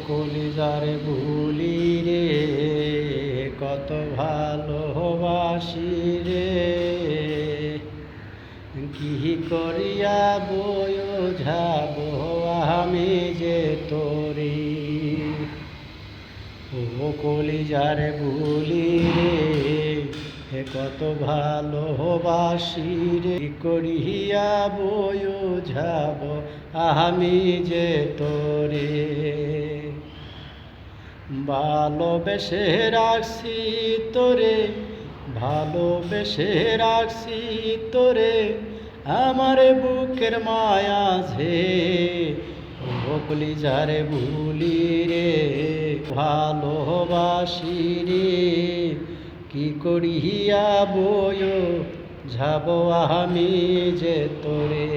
কলিজারে ভুলি রে, কত ভালোবাসি রে, কি করিয়া যাব আমি যে তোরে। ও কলিজারে ভুলি রে, কত ভালোবাসি রে, কি করিয়া যাব আমি যে তোরে। ভালোবেসে রাখছি তোরে, ভালোবেসে রাখছি তোরে, আমার বুকের মায়াঝে। ও কলিজারে ভুলি রে, ভালোবাসি রে, কি করিয়া যাব আমি যে তোরে।